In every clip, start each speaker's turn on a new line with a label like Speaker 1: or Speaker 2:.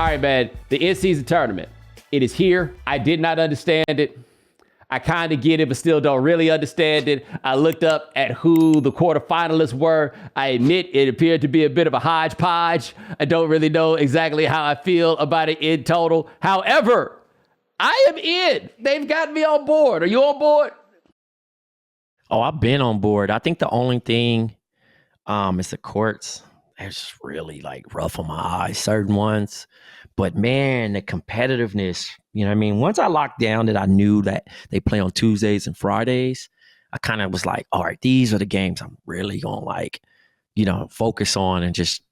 Speaker 1: All right, man. The in-season tournament. It is here. I did not understand it. I kind of get it, but still don't really understand it. I looked up at who the quarterfinalists were. I admit it appeared to be a bit of a hodgepodge. I don't really know exactly how I feel about it in total. However, I am in. They've got me on board. Are you on board?
Speaker 2: Oh, I've been on board. I think the only thing is the courts. It's just really like rough on my eyes, certain ones. But man, the competitiveness, you know what I mean? Once I locked down that I knew that they play on Tuesdays and Fridays, I kind of was like, all right, these are the games I'm really going to like, you know, focus on and just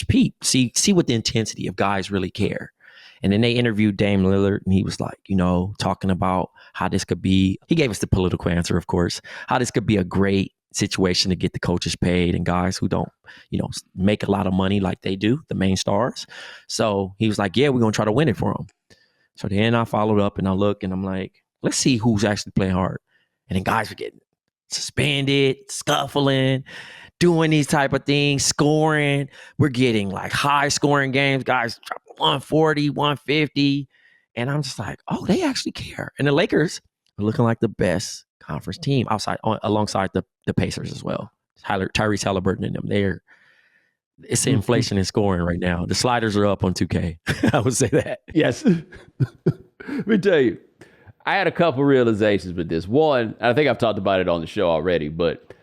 Speaker 2: peep, see what the intensity of guys really care. And then they interviewed Dame Lillard and he was like, you know, talking about how this could be, he gave us the political answer, of course, how this could be a great situation to get the coaches paid and guys who don't, you know, make a lot of money like they do, the main stars. So he was like, yeah, we're going to try to win it for them. So then I followed up and I look and I'm like, let's see who's actually playing hard. And then guys were getting suspended, scuffling, doing these type of things, scoring. We're getting like high scoring games, guys dropping 140, 150. And I'm just like, oh, they actually care. And the Lakers are looking like the best conference team alongside the Pacers as well. Tyrese Halliburton and them. It's inflation in scoring right now. The sliders are up on 2K. I would say that.
Speaker 1: Yes. Let me tell you, I had a couple realizations with this. One, I think I've talked about it on the show already, but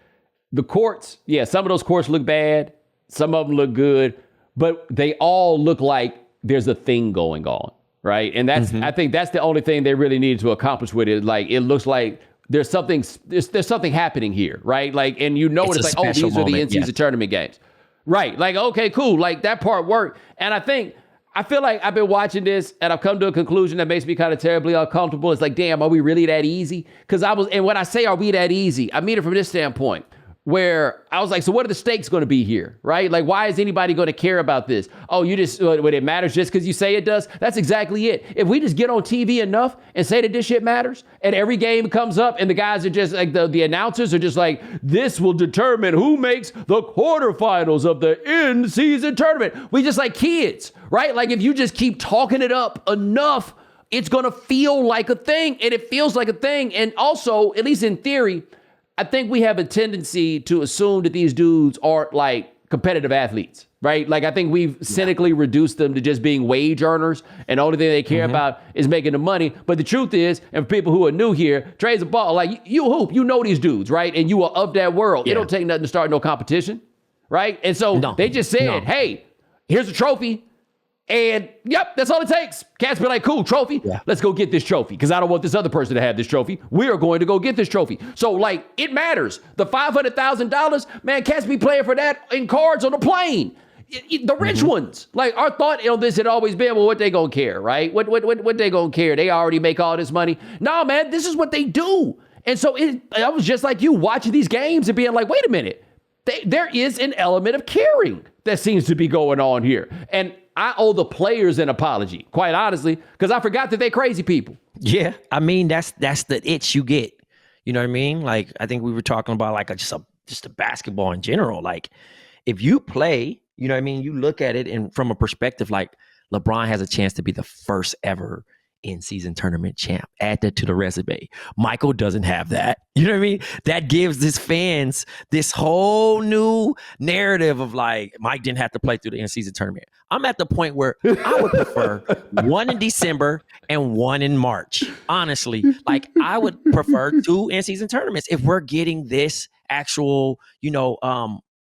Speaker 1: the courts, yeah, some of those courts look bad. Some of them look good, but they all look like there's a thing going on, right? And that's, I think that's the only thing they really needed to accomplish with it. Like, it looks like there's something happening here, right? Like, and you know, it's like, oh, these are the in-season tournament games. Right. Like, okay, cool. Like, that part worked. And I feel like I've been watching this and I've come to a conclusion that makes me kind of terribly uncomfortable. It's like, damn, are we really that easy? And when I say, are we that easy? I mean it from this standpoint, where I was like, so what are the stakes going to be here, right? Like, why is anybody going to care about this? Oh, you just, when it matters just because you say it does? That's exactly it. If we just get on TV enough and say that this shit matters, and every game comes up and the guys are just like, the announcers are just like, this will determine who makes the quarterfinals of the in-season tournament. We just like kids, right? Like, if you just keep talking it up enough, it's going to feel like a thing, and it feels like a thing. And also, at least in theory, I think we have a tendency to assume that these dudes aren't like competitive athletes, right? Like, I think we've cynically reduced them to just being wage earners, and the only thing they care about is making the money. But the truth is, and for people who are new here, Trey's a ball. Like, you hoop, you know these dudes, right? And you are of that world. Yeah. It don't take nothing to start no competition, right? And so they just said, hey, here's a trophy. And yep, that's all it takes. Cats be like, cool, trophy. Yeah. Let's go get this trophy because I don't want this other person to have this trophy. We are going to go get this trophy. So, like, it matters. The $500,000, man, cats be playing for that in cards on a plane. The rich ones. Like, our thought on this had always been, well, what they gonna care, right? What they gonna care? They already make all this money. No, man, this is what they do. And so I was just like you, watching these games and being like, wait a minute. There is an element of caring that seems to be going on here. And I owe the players an apology, quite honestly, because I forgot that they're crazy people.
Speaker 2: Yeah, I mean, that's the itch you get. You know what I mean? Like, I think we were talking about like just a basketball in general. Like, if you play, you know what I mean? You look at it and from a perspective like LeBron has a chance to be the first ever in-season tournament champ. Add that to the resume. Michael doesn't have that. You know what I mean? That gives his fans this whole new narrative of like, Mike didn't have to play through the in-season tournament. I'm at the point where I would prefer one in December and one in March. Honestly, like, I would prefer 2 in-season tournaments if we're getting this actual, you know,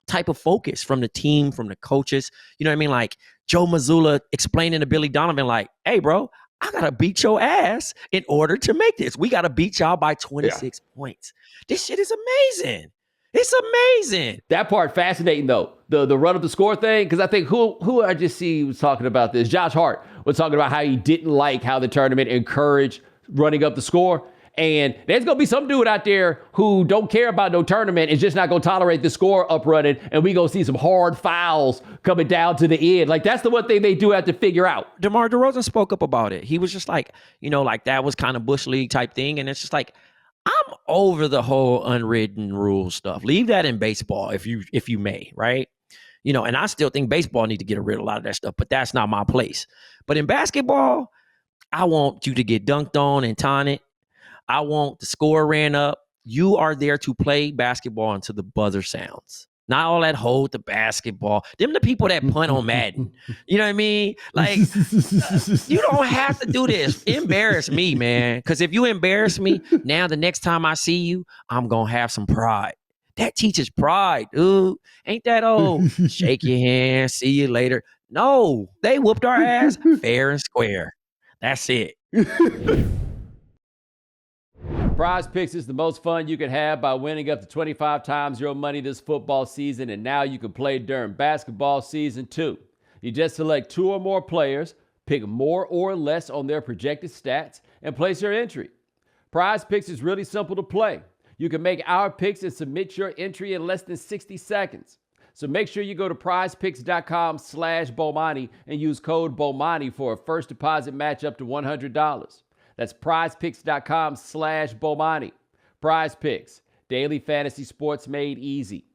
Speaker 2: type of focus from the team, from the coaches. You know what I mean? Like Joe Mazzulla explaining to Billy Donovan, like, hey, bro, I got to beat your ass in order to make this. We got to beat y'all by 26 points. This shit is amazing. It's amazing.
Speaker 1: That part fascinating, though. The run up the score thing, because I think who I just see was talking about this. Josh Hart was talking about how he didn't like how the tournament encouraged running up the score. And there's going to be some dude out there who don't care about no tournament, is just not going to tolerate the score up running, and we going to see some hard fouls coming down to the end. Like, that's the one thing they do have to figure out.
Speaker 2: DeMar DeRozan spoke up about it. He was just like, you know, like that was kind of Bush League type thing. And it's just like, I'm over the whole unwritten rule stuff. Leave that in baseball if you may, right? And I still think baseball need to get rid of a lot of that stuff, but that's not my place. But in basketball, I want you to get dunked on and taunted. I want the score ran up. You are there to play basketball until the buzzer sounds. Not all that hold the basketball. Them the people that punt on Madden. You know what I mean? Like, you don't have to do this. Embarrass me, man. Because if you embarrass me, now the next time I see you, I'm going to have some pride. That teaches pride, dude. Ain't that old? Shake your hand, see you later. No, they whooped our ass fair and square. That's it.
Speaker 1: PrizePicks is the most fun you can have by winning up to 25 times your money this football season, and now you can play during basketball season too. You just select 2 or more players, pick more or less on their projected stats, and place your entry. PrizePicks is really simple to play. You can make our picks and submit your entry in less than 60 seconds. So make sure you go to prizepicks.com/Bomani and use code Bomani for a first deposit match up to $100. That's prizepicks.com/Bomani. PrizePicks, daily fantasy sports made easy.